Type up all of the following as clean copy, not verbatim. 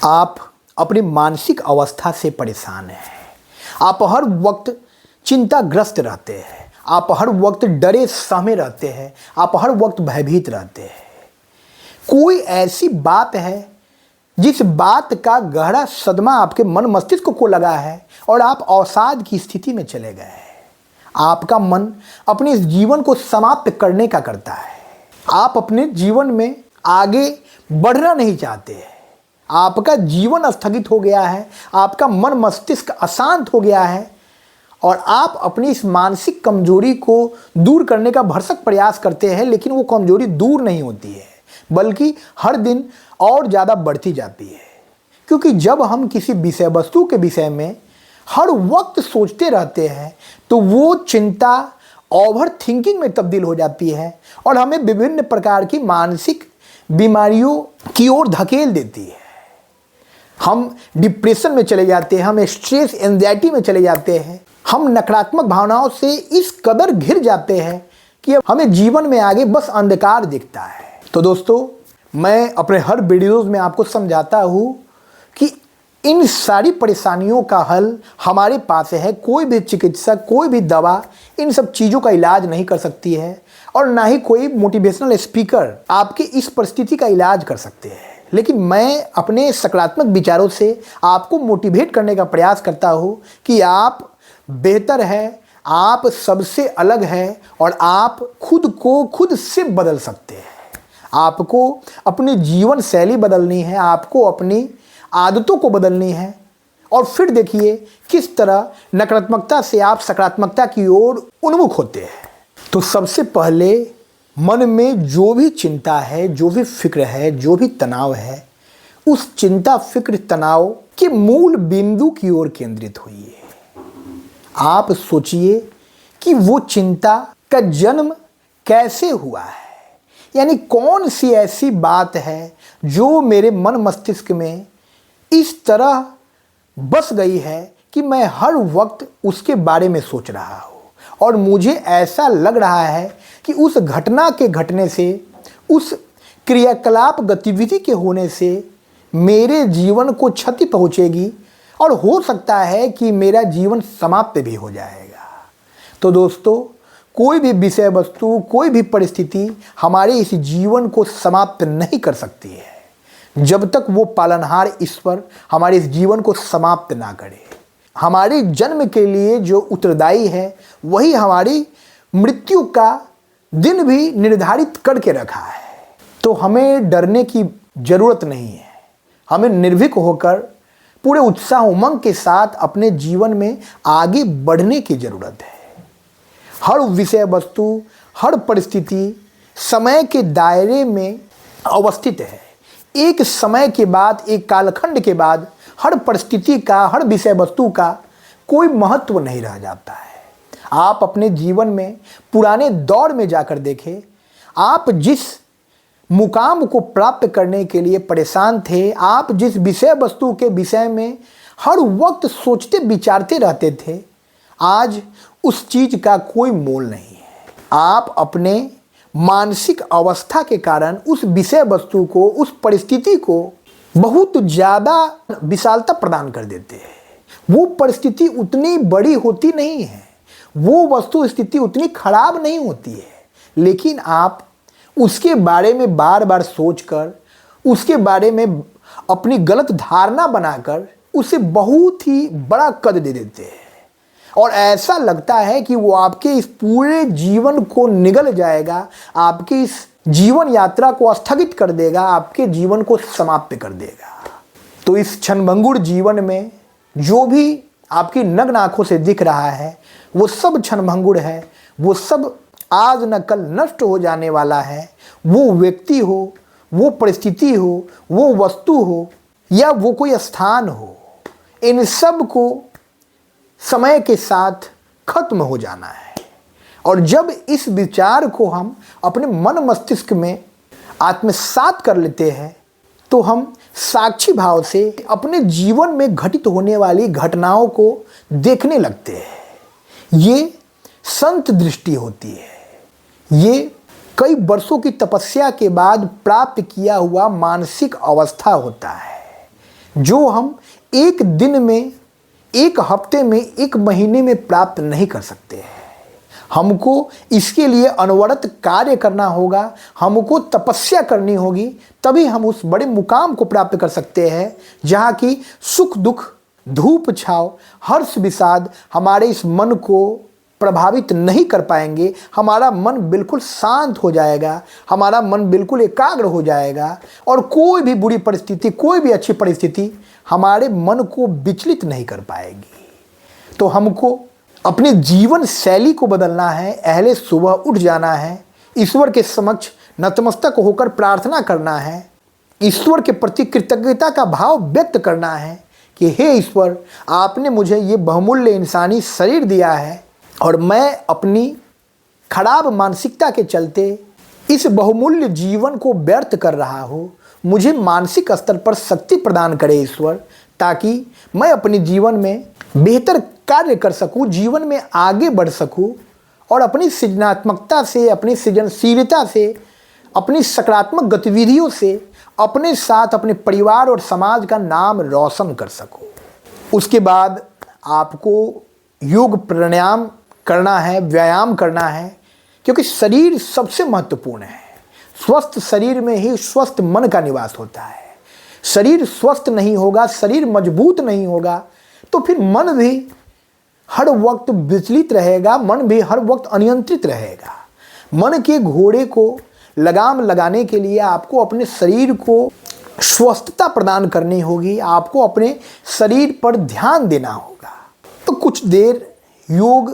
आप अपनी मानसिक अवस्था से परेशान हैं। आप हर वक्त चिंताग्रस्त रहते हैं। आप हर वक्त डरे सहमे रहते हैं। आप हर वक्त भयभीत रहते हैं। कोई ऐसी बात है जिस बात का गहरा सदमा आपके मन मस्तिष्क को लगा है और आप अवसाद की स्थिति में चले गए हैं। आपका मन अपने इस जीवन को समाप्त करने का करता है। आप अपने जीवन में आगे बढ़ना नहीं चाहते हैं। आपका जीवन स्थगित हो गया है। आपका मन मस्तिष्क अशांत हो गया है और आप अपनी इस मानसिक कमजोरी को दूर करने का भरसक प्रयास करते हैं, लेकिन वो कमजोरी दूर नहीं होती है, बल्कि हर दिन और ज़्यादा बढ़ती जाती है। क्योंकि जब हम किसी विषय वस्तु के विषय में हर वक्त सोचते रहते हैं तो वो चिंता ओवर थिंकिंग में तब्दील हो जाती है और हमें विभिन्न प्रकार की मानसिक बीमारियों की ओर धकेल देती है। हम डिप्रेशन में चले जाते हैं, हम स्ट्रेस एंजाइटी में चले जाते हैं, हम नकारात्मक भावनाओं से इस कदर घिर जाते हैं कि हमें जीवन में आगे बस अंधकार दिखता है। तो दोस्तों, मैं अपने हर वीडियोज़ में आपको समझाता हूँ कि इन सारी परेशानियों का हल हमारे पास है। कोई भी चिकित्सक, कोई भी दवा इन सब चीज़ों का इलाज नहीं कर सकती है और ना ही कोई मोटिवेशनल स्पीकर आपकी इस परिस्थिति का इलाज कर सकते हैं। लेकिन मैं अपने सकारात्मक विचारों से आपको मोटिवेट करने का प्रयास करता हूँ कि आप बेहतर हैं, आप सबसे अलग हैं और आप खुद को खुद से बदल सकते हैं। आपको अपनी जीवन शैली बदलनी है, आपको अपनी आदतों को बदलनी है और फिर देखिए किस तरह नकारात्मकता से आप सकारात्मकता की ओर उन्मुख होते हैं। तो सबसे पहले मन में जो भी चिंता है, जो भी फिक्र है, जो भी तनाव है, उस चिंता फिक्र तनाव के मूल बिंदु की ओर केंद्रित होइए। आप सोचिए कि वो चिंता का जन्म कैसे हुआ है, यानी कौन सी ऐसी बात है जो मेरे मन मस्तिष्क में इस तरह बस गई है कि मैं हर वक्त उसके बारे में सोच रहा हूँ और मुझे ऐसा लग रहा है कि उस घटना के घटने से, उस क्रियाकलाप गतिविधि के होने से मेरे जीवन को क्षति पहुँचेगी और हो सकता है कि मेरा जीवन समाप्त भी हो जाएगा। तो दोस्तों, कोई भी विषय वस्तु, कोई भी परिस्थिति हमारे इस जीवन को समाप्त नहीं कर सकती है जब तक वो पालनहार ईश्वर हमारे इस जीवन को समाप्त ना करे। हमारे जन्म के लिए जो उत्तरदायी है वही हमारी मृत्यु का दिन भी निर्धारित करके रखा है। तो हमें डरने की ज़रूरत नहीं है। हमें निर्भीक होकर पूरे उत्साह उमंग के साथ अपने जीवन में आगे बढ़ने की ज़रूरत है। हर विषय वस्तु, हर परिस्थिति समय के दायरे में अवस्थित है। एक समय के बाद, एक कालखंड के बाद हर परिस्थिति का, हर विषय वस्तु का कोई महत्व नहीं रह जाता है। आप अपने जीवन में पुराने दौर में जाकर देखें, आप जिस मुकाम को प्राप्त करने के लिए परेशान थे, आप जिस विषय वस्तु के विषय में हर वक्त सोचते विचारते रहते थे, आज उस चीज़ का कोई मोल नहीं है। आप अपने मानसिक अवस्था के कारण उस विषय वस्तु को, उस परिस्थिति को बहुत ज़्यादा विशालता प्रदान कर देते हैं। वो परिस्थिति उतनी बड़ी होती नहीं है, वो वस्तु स्थिति उतनी खराब नहीं होती है, लेकिन आप उसके बारे में बार बार सोचकर, उसके बारे में अपनी गलत धारणा बनाकर उसे बहुत ही बड़ा कद दे देते हैं और ऐसा लगता है कि वो आपके इस पूरे जीवन को निगल जाएगा, आपकी इस जीवन यात्रा को स्थगित कर देगा, आपके जीवन को समाप्त कर देगा। तो इस क्षणभंगुर जीवन में जो भी आपकी नग्न आंखों से दिख रहा है वो सब क्षणभंगुर है, वो सब आज न कल नष्ट हो जाने वाला है। वो व्यक्ति हो, वो परिस्थिति हो, वो वस्तु हो या वो कोई स्थान हो, इन सब को समय के साथ खत्म हो जाना है। और जब इस विचार को हम अपने मन मस्तिष्क में आत्मसात कर लेते हैं तो हम साक्षी भाव से अपने जीवन में घटित होने वाली घटनाओं को देखने लगते हैं। ये संत दृष्टि होती है। ये कई वर्षों की तपस्या के बाद प्राप्त किया हुआ मानसिक अवस्था होता है। जो हम एक दिन में, एक हफ्ते में, एक महीने में प्राप्त नहीं कर सकते हैं। हमको इसके लिए अनवरत कार्य करना होगा, हमको तपस्या करनी होगी, तभी हम उस बड़े मुकाम को प्राप्त कर सकते हैं जहाँ की सुख दुख, धूप छाव, हर्ष विषाद हमारे इस मन को प्रभावित नहीं कर पाएंगे। हमारा मन बिल्कुल शांत हो जाएगा, हमारा मन बिल्कुल एकाग्र हो जाएगा और कोई भी बुरी परिस्थिति, कोई भी अच्छी परिस्थिति हमारे मन को विचलित नहीं कर पाएगी। तो हमको अपने जीवन शैली को बदलना है। पहले सुबह उठ जाना है, ईश्वर के समक्ष नतमस्तक होकर प्रार्थना करना है, ईश्वर के प्रति कृतज्ञता का भाव व्यक्त करना है कि हे ईश्वर, आपने मुझे ये बहुमूल्य इंसानी शरीर दिया है और मैं अपनी खराब मानसिकता के चलते इस बहुमूल्य जीवन को व्यर्थ कर रहा हूँ। मुझे मानसिक स्तर पर शक्ति प्रदान करे ईश्वर, ताकि मैं अपने जीवन में बेहतर कार्य कर सकूं, जीवन में आगे बढ़ सकूं और अपनी सृजनात्मकता से, अपनी सृजनशीलता से, अपनी सकारात्मक गतिविधियों से अपने साथ अपने परिवार और समाज का नाम रोशन कर सकूं। उसके बाद आपको योग प्राणायाम करना है, व्यायाम करना है, क्योंकि शरीर सबसे महत्वपूर्ण है। स्वस्थ शरीर में ही स्वस्थ मन का निवास होता है। शरीर स्वस्थ नहीं होगा, शरीर मजबूत नहीं होगा, तो फिर मन भी हर वक्त विचलित रहेगा, मन भी हर वक्त अनियंत्रित रहेगा। मन के घोड़े को लगाम लगाने के लिए आपको अपने शरीर को स्वस्थता प्रदान करनी होगी, आपको अपने शरीर पर ध्यान देना होगा। तो कुछ देर योग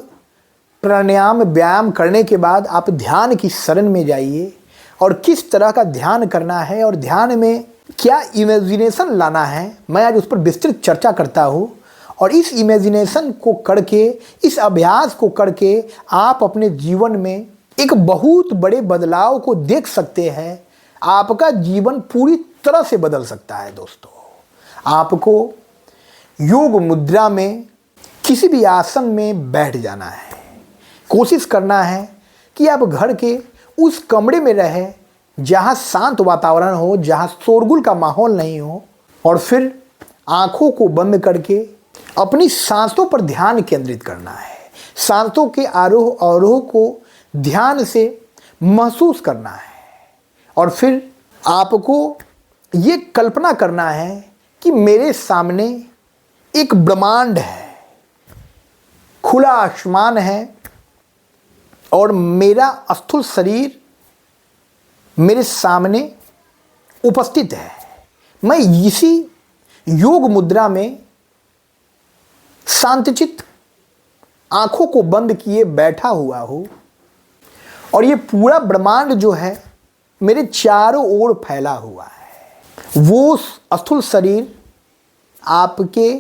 प्राणायाम व्यायाम करने के बाद आप ध्यान की शरण में जाइए और किस तरह का ध्यान करना है और ध्यान में क्या इमेजिनेशन लाना है, मैं आज उस पर विस्तृत चर्चा करता हूँ। और इस इमेजिनेशन को करके, इस अभ्यास को करके आप अपने जीवन में एक बहुत बड़े बदलाव को देख सकते हैं। आपका जीवन पूरी तरह से बदल सकता है। दोस्तों, आपको योग मुद्रा में किसी भी आसन में बैठ जाना है। कोशिश करना है कि आप घर के उस कमरे में रहें जहाँ शांत वातावरण हो, जहाँ शोरगुल का माहौल नहीं हो, और फिर आँखों को बंद करके अपनी सांसों पर ध्यान केंद्रित करना है। सांसों के आरोह अवरोह को ध्यान से महसूस करना है और फिर आपको ये कल्पना करना है कि मेरे सामने एक ब्रह्मांड है, खुला आसमान है और मेरा स्थूल शरीर मेरे सामने उपस्थित है। मैं इसी योग मुद्रा में शांतचित्त आंखों को बंद किए बैठा हुआ हूँ और ये पूरा ब्रह्मांड जो है मेरे चारों ओर फैला हुआ है। वो स्थूल शरीर आपके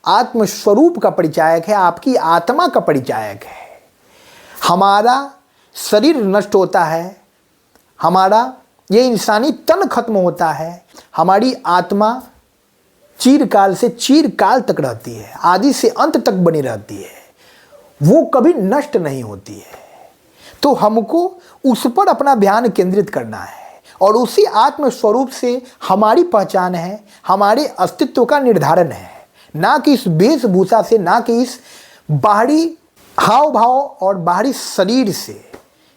आत्मस्वरूप का परिचायक है, आपकी आत्मा का परिचायक है। हमारा शरीर नष्ट होता है, हमारा ये इंसानी तन खत्म होता है, हमारी आत्मा चिरकाल से चिरकाल तक रहती है, आदि से अंत तक बनी रहती है, वो कभी नष्ट नहीं होती है। तो हमको उस पर अपना ध्यान केंद्रित करना है और उसी आत्म स्वरूप से हमारी पहचान है, हमारे अस्तित्व का निर्धारण है, ना कि इस वेशभूषा से, ना कि इस बाहरी हाव भाव और बाहरी शरीर से।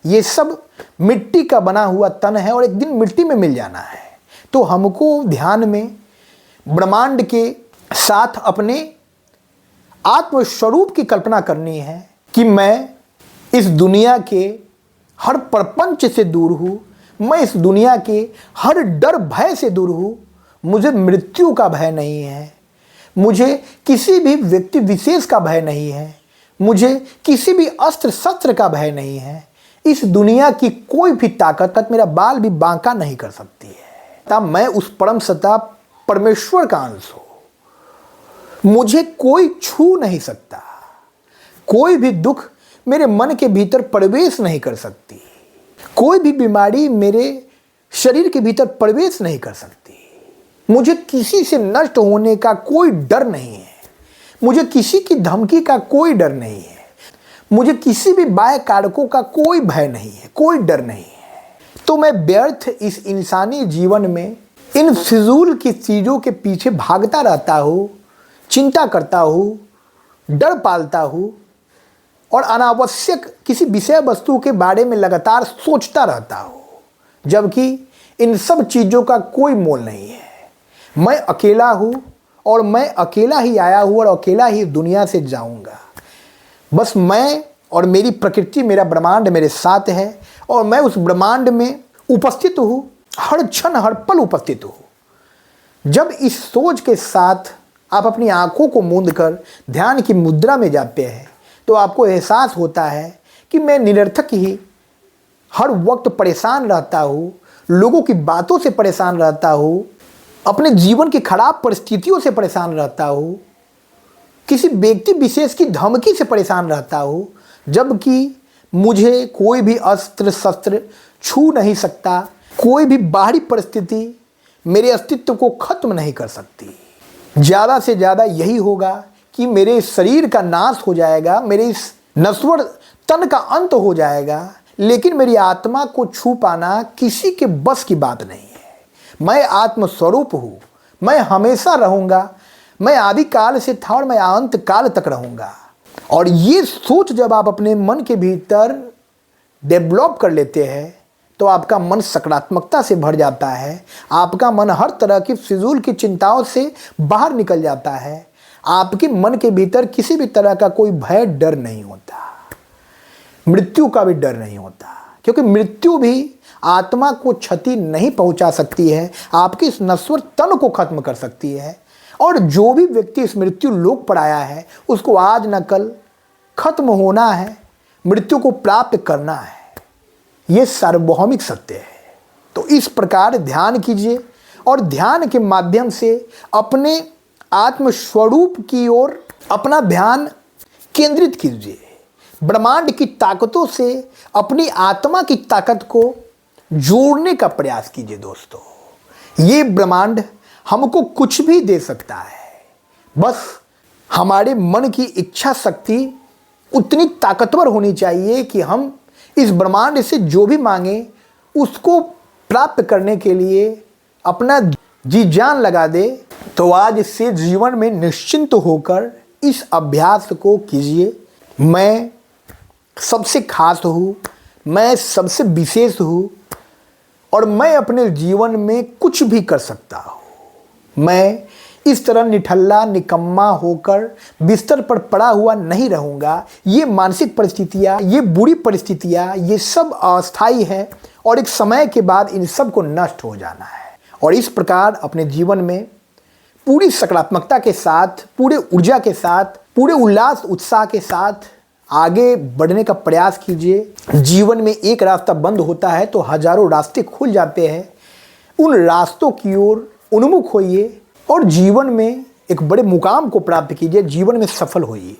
ये सब मिट्टी का बना हुआ तन है और एक दिन मिट्टी में मिल जाना है। तो हमको ध्यान में ब्रह्मांड के साथ अपने आत्मस्वरूप की कल्पना करनी है कि मैं इस दुनिया के हर प्रपंच से दूर हूँ, मैं इस दुनिया के हर डर भय से दूर हूँ, मुझे मृत्यु का भय नहीं है, मुझे किसी भी व्यक्ति विशेष का भय नहीं है, मुझे किसी भी अस्त्र शस्त्र का भय नहीं है। इस दुनिया की कोई भी ताकत मेरा बाल भी बांका नहीं कर सकती है। तब मैं उस परम सत्ता परमेश्वर का अंश हूँ, मुझे कोई छू नहीं सकता, कोई भी दुख मेरे मन के भीतर प्रवेश नहीं कर सकती, कोई भी बीमारी मेरे शरीर के भीतर प्रवेश नहीं कर सकती। मुझे किसी से नष्ट होने का कोई डर नहीं है, मुझे किसी की धमकी का कोई डर नहीं है, मुझे किसी भी बाह्य कारकों का कोई भय नहीं है, कोई डर नहीं है। तो मैं व्यर्थ इस इंसानी जीवन में इन फिजूल की चीज़ों के पीछे भागता रहता हूँ, चिंता करता हूँ, डर पालता हूँ और अनावश्यक किसी विषय वस्तु के बारे में लगातार सोचता रहता हूँ, जबकि इन सब चीज़ों का कोई मोल नहीं है। मैं अकेला हूँ और मैं अकेला ही आया हूँ और अकेला ही दुनिया से जाऊँगा। बस मैं और मेरी प्रकृति, मेरा ब्रह्मांड मेरे साथ है और मैं उस ब्रह्मांड में उपस्थित हूँ, हर क्षण हर पल उपस्थित हूँ। जब इस सोच के साथ आप अपनी आंखों को मूंद कर ध्यान की मुद्रा में जाते हैं तो आपको एहसास होता है कि मैं निरर्थक ही हर वक्त परेशान रहता हूँ, लोगों की बातों से परेशान रहता हूँ, अपने जीवन की खराब परिस्थितियों से परेशान रहता हूँ, किसी व्यक्ति विशेष की धमकी से परेशान रहता हूँ, जबकि मुझे कोई भी अस्त्र शस्त्र छू नहीं सकता, कोई भी बाहरी परिस्थिति मेरे अस्तित्व को खत्म नहीं कर सकती। ज़्यादा से ज़्यादा यही होगा कि मेरे शरीर का नाश हो जाएगा, मेरे इस नश्वर तन का अंत हो जाएगा, लेकिन मेरी आत्मा को छू पाना किसी के बस की बात नहीं है। मैं आत्मस्वरूप हूँ, मैं हमेशा रहूँगा, मैं आदि काल से था और मैं अंत काल तक रहूँगा। और ये सोच जब आप अपने मन के भीतर डेवलप कर लेते हैं तो आपका मन सकारात्मकता से भर जाता है, आपका मन हर तरह की फिजूल की चिंताओं से बाहर निकल जाता है, आपके मन के भीतर किसी भी तरह का कोई भय डर नहीं होता, मृत्यु का भी डर नहीं होता, क्योंकि मृत्यु भी आत्मा को क्षति नहीं पहुंचा सकती है, आपके इस नश्वर तन को खत्म कर सकती है। और जो भी व्यक्ति इस मृत्यु लोक पर आया है उसको आज न कल खत्म होना है, मृत्यु को प्राप्त करना है, ये सार्वभौमिक सत्य है। तो इस प्रकार ध्यान कीजिए और ध्यान के माध्यम से अपने आत्मस्वरूप की ओर अपना ध्यान केंद्रित कीजिए। ब्रह्मांड की ताकतों से अपनी आत्मा की ताकत को जोड़ने का प्रयास कीजिए दोस्तों। ये ब्रह्मांड हमको कुछ भी दे सकता है, बस हमारे मन की इच्छा शक्ति उतनी ताकतवर होनी चाहिए कि हम इस ब्रह्मांड से जो भी मांगे उसको प्राप्त करने के लिए अपना जी जान लगा दे। तो आज से जीवन में निश्चिंत होकर इस अभ्यास को कीजिए। मैं सबसे खास हूँ, मैं सबसे विशेष हूँ और मैं अपने जीवन में कुछ भी कर सकता हूँ। मैं इस तरह निठल्ला निकम्मा होकर बिस्तर पर पड़ा हुआ नहीं रहूँगा। ये मानसिक परिस्थितियाँ, ये बुरी परिस्थितियाँ, ये सब अस्थायी हैं और एक समय के बाद इन सब को नष्ट हो जाना है। और इस प्रकार अपने जीवन में पूरी सकारात्मकता के साथ, पूरे ऊर्जा के साथ, पूरे उल्लास उत्साह के साथ आगे बढ़ने का प्रयास कीजिए। जीवन में एक रास्ता बंद होता है तो हजारों रास्ते खुल जाते हैं। उन रास्तों की ओर उन्मुख होइए और जीवन में एक बड़े मुकाम को प्राप्त कीजिए, जीवन में सफल होइए।